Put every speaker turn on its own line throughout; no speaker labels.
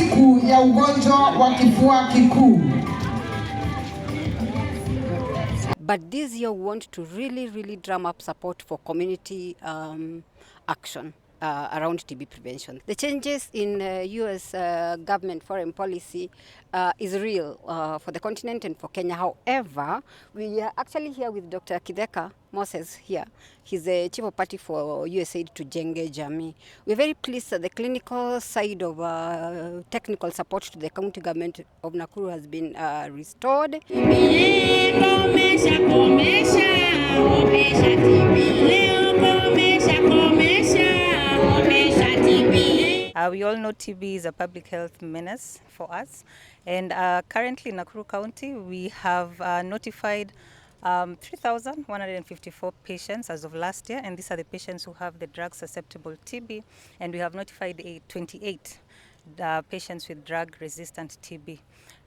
siku ya ugonjwa wa kifua kikuu.
But this year we want to really drum up support for community action around TB prevention. The changes in US government foreign policy is real for the continent and for Kenya. However, we are actually here with Dr. Kideka Moses here. He's the chief of party for USAID to Jenge Jamii. We're very pleased that the clinical side of technical support to the county government of Nakuru has been restored.
We all know TB is a public health menace for us, and currently in Nakuru County we have notified 3,154 patients as of last year, and these are the patients who have the drug susceptible TB, and we have notified 28 patients with drug resistant TB.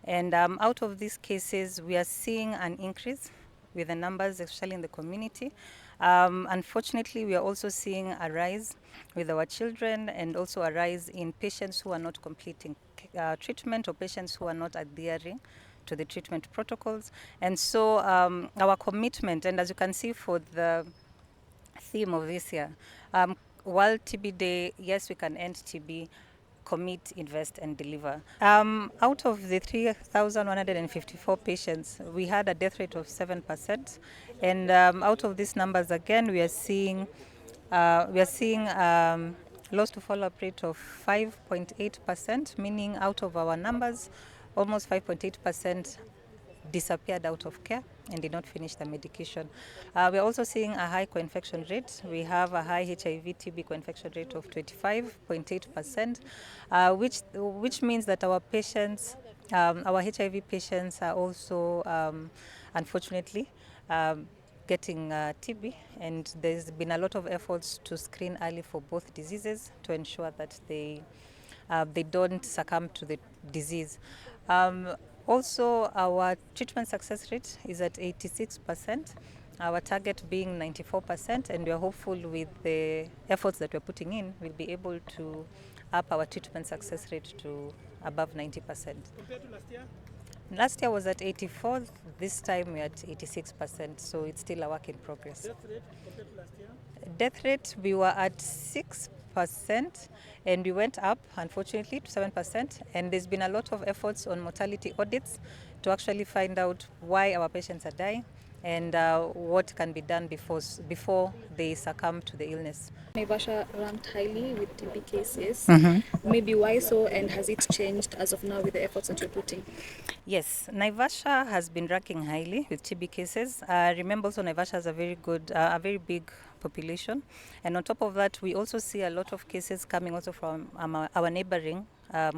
And out of these cases we are seeing an increase with the numbers, especially in the community. Unfortunately, we are also seeing a rise with our children, and also a rise in patients who are not completing treatment, or patients who are not adhering to the treatment protocols. And so our commitment, and as you can see for the theme of this year, World TB Day, yes, we can end TB, commit, invest, and deliver. Out of the 3,154 patients, we had a death rate of 7%, and out of these numbers, again, we are seeing loss to follow-up rate of 5.8%, meaning out of our numbers, almost 5.8% disappeared out of care and did not finish the medication. We're also seeing a high co-infection rate. We have a high HIV-TB co-infection rate of 25.8%, which means that our patients, our HIV patients are also, unfortunately, getting TB, and there's been a lot of efforts to screen early for both diseases to ensure that they don't succumb to the disease. Also, our treatment success rate is at 86%, our target being 94%, and we are hopeful with the efforts that we're putting in, we'll be able to up our treatment success rate to above 90%.
Compared to last year?
Last year was at 84, this time we're at 86%, so it's still a work in progress.
Death rate compared to last year?
Death rate, we were at 6%, and we went up, unfortunately, to 7%, and there's been a lot of efforts on mortality audits to actually find out why our patients are dying and what can be done before they succumb to the illness.
Naivasha ranked highly with TB cases.
Mm-hmm.
Maybe why so, and has it changed as of now with the efforts that you're putting?
Yes, Naivasha has been ranking highly with TB cases. Remember also Naivasha has a very big population, and on top of that we also see a lot of cases coming also from our neighboring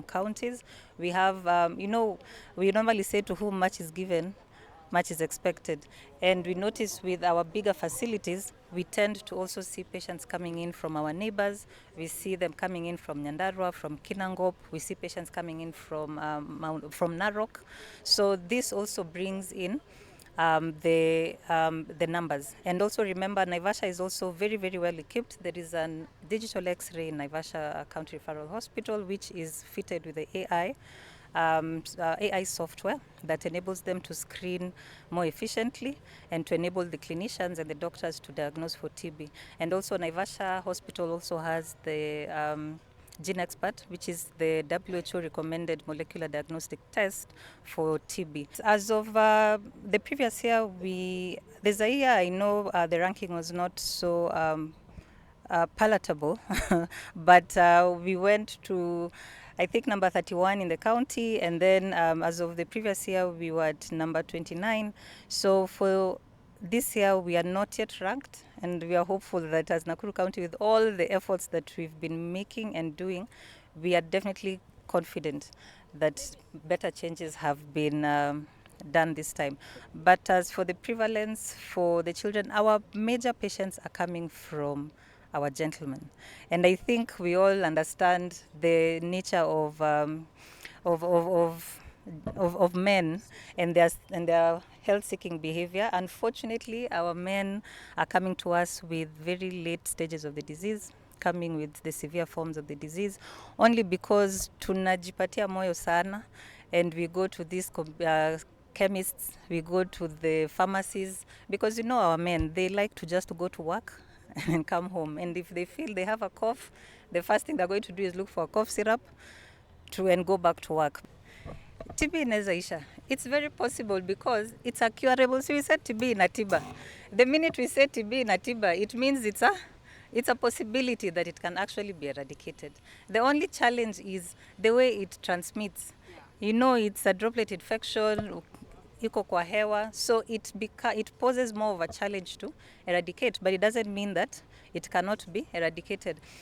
counties. We have, we normally say to whom much is given, much is expected, and we notice with our bigger facilities we tend to also see patients coming in from our neighbors. We see them coming in from Nyandarua, from Kinangop. We see patients coming in from Narok. So this also brings in the numbers. And also remember, Naivasha is also very well equipped. There is a digital X-ray in Naivasha County Referral Hospital, which is fitted with the AI software that enables them to screen more efficiently and to enable the clinicians and the doctors to diagnose for TB. And also Naivasha Hospital also has the Gene Expert, which is the WHO recommended molecular diagnostic test for TB. As of the previous year, there's a year I know the ranking was not so palatable, but we went to, I think, number 31 in the county, and then as of the previous year we were at number 29. So for this year we are not yet ranked, and we are hopeful that as Nakuru County, with all the efforts that we've been making and doing, we are definitely confident that better changes have been done this time. But as for the prevalence for the children, our major patients are coming from our gentlemen, and I think we all understand the nature of men and their health-seeking behavior. Unfortunately, our men are coming to us with very late stages of the disease, coming with the severe forms of the disease, only because tunajipatia moyo sana, and we go to these chemists, we go to the pharmacies, because our men, they like to just go to work and come home, and if they feel they have a cough, the first thing they're going to do is look for a cough syrup and go back to work. TB inaweza isha. It's very possible because it's a curable. So we said TB ina tiba. The minute we say TB ina tiba, it means it's a possibility that it can actually be eradicated. The only challenge is the way it transmits. It's a droplet infection, iko kwa hewa, so it poses more of a challenge to eradicate, but it doesn't mean that it cannot be eradicated.